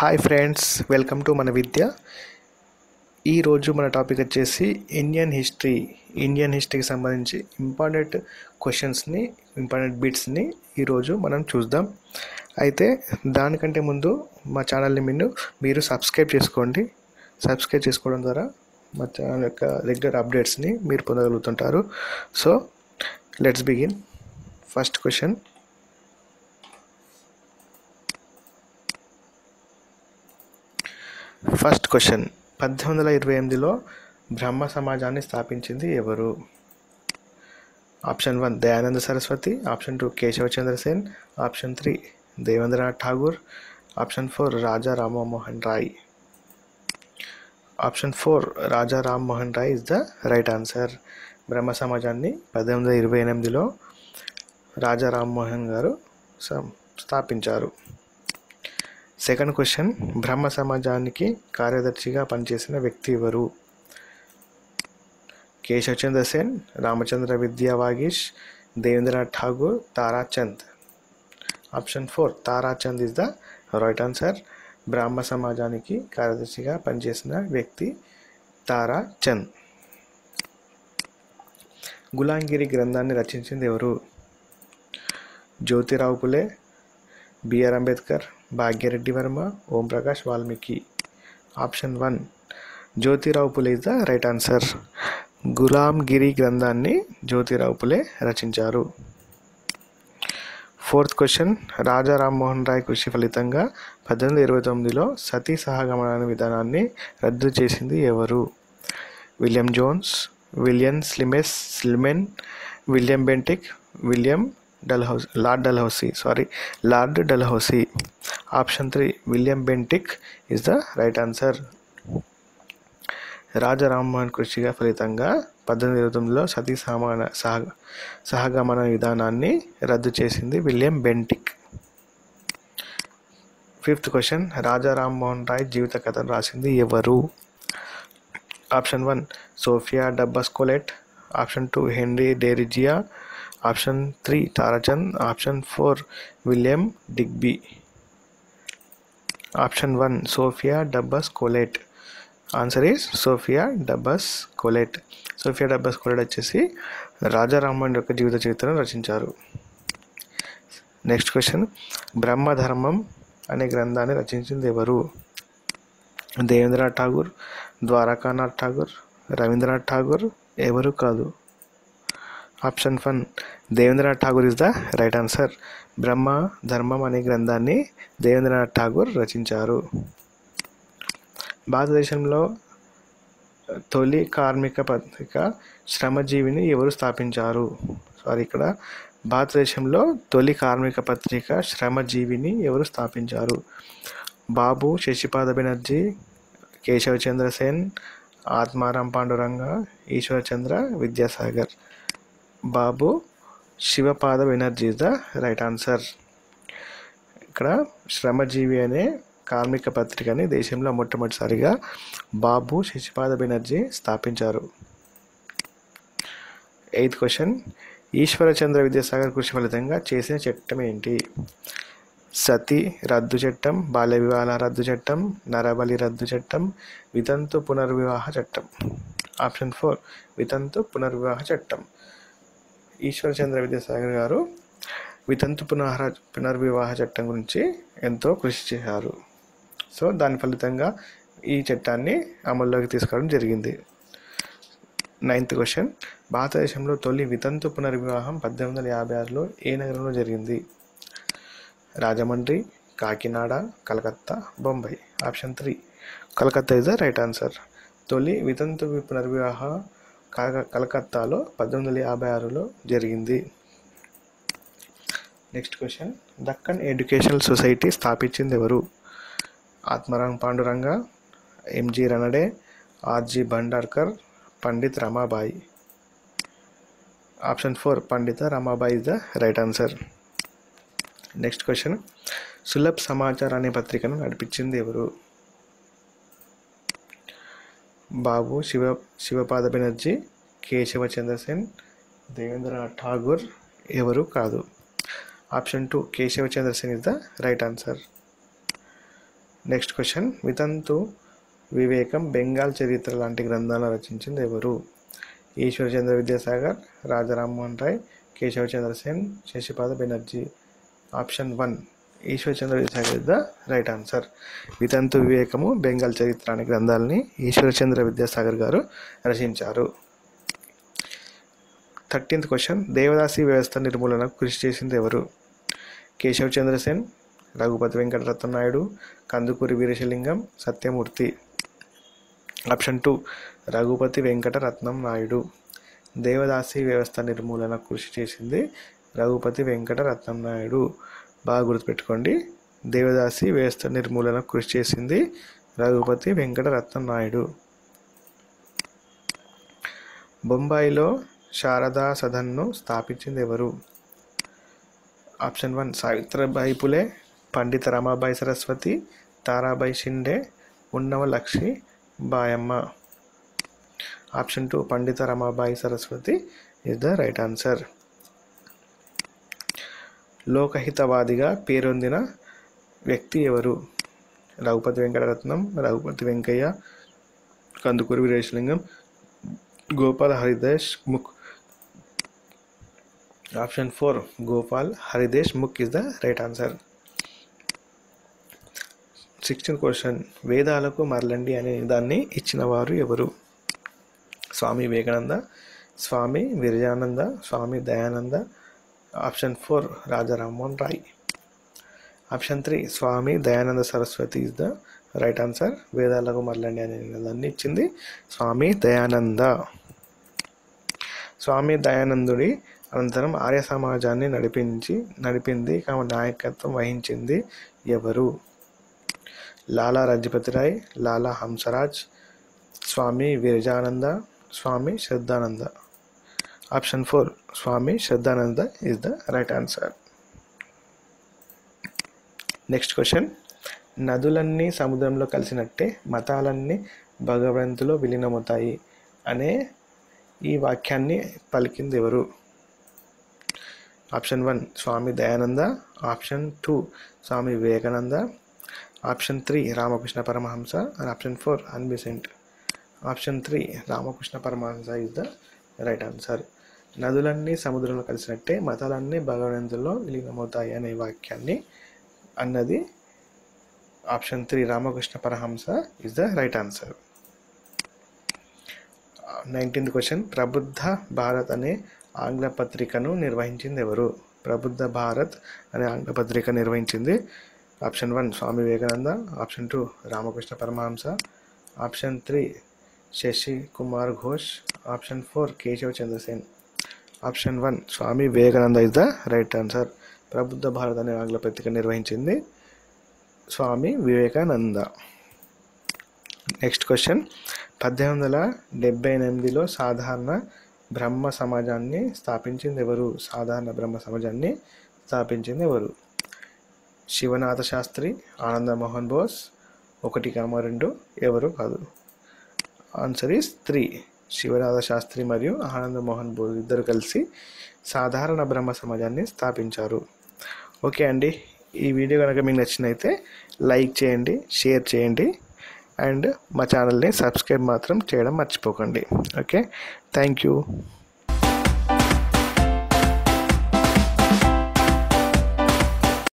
Hi friends, welcome to మన విద్య. ఈరోజు మన టాపిక్ వచ్చేసి ఇండియన్ హిస్టరీకి సంబంధించి ఇంపార్టెంట్ క్వశ్చన్స్ని, ఇంపార్టెంట్ బిట్స్ని ఈరోజు మనం చూద్దాం. అయితే దానికంటే ముందు మా ఛానల్ని మీరు సబ్స్క్రైబ్ చేసుకోండి. సబ్స్క్రైబ్ చేసుకోవడం ద్వారా మా ఛానల్ యొక్క రెగ్యులర్ అప్డేట్స్ని మీరు పొందగలుగుతుంటారు. So let's begin. First question. First question, 1828లో బ్రహ్మ సమాజాన్ని స్థాపించింది ఎవరు? Option 1 Dayananda Saraswati, option 2 Keshavchandra Sen, option 3 Debendranath Tagore, option 4 Raja Rammohan Roy. Option 4 Raja Rammohan Roy is the right answer. Brahmo సమాజాన్ని 1828లో రాజా రామ్మోహన్ గారు స్థాపించారు. సెకండ్ క్వశ్చన్, బ్రహ్మ సమాజానికి కార్యదర్శిగా పనిచేసిన వ్యక్తి ఎవరు? Keshav Chandra Sen, Ramachandra Vidya Vagish, Debendranath Tagore, Tarachand. Option 4 Tarachand is the right answer. Brahmo సమాజానికి కార్యదర్శిగా పనిచేసిన వ్యక్తి తారాచంద్. గులాంగిరి గ్రంథాన్ని రచించింది ఎవరు? Jyotirao Phule, BR Ambedkar, Bhagyareddy Varma, Om Prakash Valmiki. Option 1 Jyotirao Phule is the right answer. Gulamgiri గ్రంథాన్ని జ్యోతిరావు పులే రచించారు. ఫోర్త్ క్వశ్చన్, రాజా రామ్మోహన్ రాయ్ కృషి ఫలితంగా 1829లో సతీ సహగమన విధానాన్ని రద్దు చేసింది ఎవరు? William Jones, William Sleeman, William Bentinck, Lord Dalhousie. Option 3 William Bentinck is the right answer. Raja Rammohan కృషిగా ఫలితంగా 1829లో సతీ సహగమన విధానాన్ని రద్దు చేసింది William Bentinck. Fifth question, Raja Rammohan Roy జీవిత కథను రాసింది ఎవరు? Option 1 Sophia Dobson Collet, option 2 Henry Derozio, option 3 Tarachand, option 4 William Digby. Option 1 Sophia Dobson Collet. Answer is Sophia Dobson Collet. Sophia Dobson Collet వచ్చేసి రాజా రామ్మోహన్ యొక్క జీవిత చరిత్రను రచించారు. నెక్స్ట్ క్వశ్చన్, బ్రహ్మధర్మం అనే గ్రంథాన్ని రచించింది ఎవరు? దేవేంద్రనాథ్ ఠాగూర్, ద్వారకానాథ్ ఠాగూర్, రవీంద్రనాథ్ ఠాగూర్, ఎవరు కాదు. Option 1 Debendranath Tagore is the right answer. Brahmo ధర్మం అనే గ్రంథాన్ని దేవేంద్రనాథ్ ఠాగూర్ రచించారు. భారతదేశంలో తొలి కార్మిక పత్రిక శ్రమజీవిని ఎవరు స్థాపించారు? భారతదేశంలో తొలి కార్మిక పత్రిక శ్రమజీవిని ఎవరు స్థాపించారు? Babu Sasipada Banerjee, Keshavchandra Sen, Atmaram Pandurang, Ishwarchandra Vidyasagar. Babu Shivapada Banerjee is the right answer. ఇక్కడ శ్రమజీవి అనే కార్మిక పత్రికని దేశంలో మొట్టమొదటిసారిగా బాబు శశిపాద బెనర్జీ స్థాపించారు. ఎయిత్ క్వశ్చన్, ఈశ్వరచంద్ర విద్యాసాగర్ కృషి ఫలితంగా చేసిన చట్టం ఏంటి? సతీ రద్దు చట్టం, బాల్య వివాహాల రద్దు చట్టం, నరబలి రద్దు చట్టం, వితంతు పునర్వివాహ చట్టం. ఆప్షన్ 4 వితంతు పునర్వివాహ చట్టం. ఈశ్వరచంద్ర విద్యాసాగర్ గారు వితంతు పునర్వివాహ చట్టం గురించి ఎంతో కృషి చేశారు. సో దాని ఫలితంగా ఈ చట్టాన్ని అమల్లోకి తీసుకురావడం జరిగింది. నైన్త్ క్వశ్చన్, భారతదేశంలో తొలి వితంతు పునర్వివాహం 1856లో ఏ నగరంలో జరిగింది? Rajahmundry, Kakinada, Calcutta, Bombay. Option 3 Calcutta is the right answer. తొలి వితంతు పునర్వివాహ కలకత్తాలో 1856లో జరిగింది. Next question, Deccan educational society స్థాపించింది ఎవరు? Atmaram Pandurang, MG Ranade, RG Bhandarkar, Pandit Ramabai. Option 4 Pandita Ramabai is the right answer. Next question, Sulabh Samachar అనే పత్రికను నడిపించింది ఎవరు? బాబు శివపాద బెనర్జీ, కేశవచంద్ర సేన్, దేవేంద్రనాథ్ ఠాగూర్, ఎవరు కాదు. Option 2 Keshavchandra Sen is the right answer. Next question, వితంతు వివేకం, బెంగాల్ చరిత్ర లాంటి గ్రంథాలను రచించింది ఎవరు? Ishwarchandra Vidyasagar, Raja Rammohan Roy, Keshavchandra Sen, Sasipada Banerjee. Option 1 Ishwarchandra Vidyasagar is the right answer. వితంతు వివేకము, బెంగాల్ చరిత్ర అనే గ్రంథాలని ఈశ్వర్చంద్ర విద్యాసాగర్ గారు రచించారు. 13th క్వశ్చన్, దేవదాసి వ్యవస్థ నిర్మూలనకు కృషి చేసింది ఎవరు? కేశవచంద్ర సేన్, రఘుపతి వెంకటరత్నం నాయుడు, కందుకూరి వీరేశలింగం, సత్యమూర్తి. ఆప్షన్ 2 రఘుపతి వెంకటరత్నం నాయుడు. దేవదాసి వ్యవస్థ నిర్మూలనకు కృషి చేసింది రఘుపతి వెంకటరత్నం నాయుడు. బాగా గుర్తుపెట్టుకోండి, దేవదాసి వ్యవస్థ నిర్మూలనకు కృషి చేసింది రఘుపతి వెంకటరత్నం నాయుడు. బొంబాయిలో శారదా సదన్ను స్థాపించింది ఎవరు? Option 1 Savitribai Phule, Pandita Ramabai Saraswati, Tarabai Shinde, Unnava Lakshmi Bayamma. Option 2 Pandita Ramabai Saraswati is the right answer. లోకహితవాదిగా పేరొందిన వ్యక్తి ఎవరు? Raghupathi Venkataratnam, Raghupathi Venkayya, Kandukuri Veeresalingam, Gopal Hari Deshmukh. Option 4 Gopal Hari Deshmukh is the right answer. 16th question, వేదాలకు మరలండి అనే దాన్ని ఇచ్చిన వారు ఎవరు? Swami Vivekananda, Swami Virajananda, Swami Dayananda. Option 4 Raja Rammohan Roy. Option 3 Swami Dayananda Saraswati is the right answer. వేదాలకు మరలండి అనే దాన్ని ఇచ్చింది స్వామి దయానంద. స్వామి దయానందుడి అనంతరం ఆర్య సమాజాన్ని నడిపింది నాయకత్వం వహించింది ఎవరు? Lala Lajpat Rai, Lala Hansraj, Swami Virajananda, Swami Shraddhananda. Option 4 Swami Shraddhananda is the right answer. Next question, నదులన్నీ సముద్రంలో కలిసినట్టే మతాలన్నీ భగవంతులో విలీనమవుతాయి అనే ఈ వాక్యాన్ని పలికింది ఎవరు? Option 1 Swami Dayananda, option 2 Swami Vivekananda, option 3 Ramakrishna Paramahamsa, and option 4 Annie Besant. Option 3 Ramakrishna Paramahamsa is the right answer. నదులన్నీ సముద్రంలో కలిసినట్టే మతాలన్నీ భగవంతుల్లో విలీనమవుతాయి అనే వాక్యాన్ని అన్నది option 3 Ramakrishna Paramahamsa is the right answer. 19th question, Prabuddha Bharat అనే ఆంగ్ల పత్రికను నిర్వహించింది ఎవరు? ప్రబుద్ధ భారత్ అనే ఆంగ్ల పత్రిక నిర్వహించింది option 1 Swami Vivekananda, option 2 Ramakrishna Paramahamsa, option 3 Shashi Kumar Ghosh, option 4 Keshav Chandrasen. Option 1 Swami Vivekananda is the right answer. Prabuddha Bharat అనే ఆంగ్ల పత్రిక నిర్వహించింది స్వామి వివేకానంద. నెక్స్ట్ క్వశ్చన్, 1878లో సాధారణ బ్రహ్మ సమాజాన్ని స్థాపించింది ఎవరు? సాధారణ బ్రహ్మ సమాజాన్ని స్థాపించింది ఎవరు? శివనాథ శాస్త్రి, ఆనందమోహన్ బోస్, 1, 2 ఎవరు కాదు. ఆన్సర్ ఈస్ 3 శివనాథ శాస్త్రి మరియు ఆనందమోహన్ బోస్ ఇద్దరు కలిసి సాధారణ బ్రహ్మ సమాజాన్ని స్థాపించారు. ఓకే అండి, ఈ వీడియో కనుక మీకు నచ్చినైతే లైక్ చేయండి, షేర్ చేయండి, అండ్ మా ఛానల్ని సబ్స్క్రైబ్ మాత్రం చేయడం మర్చిపోకండి. Okay, thank you.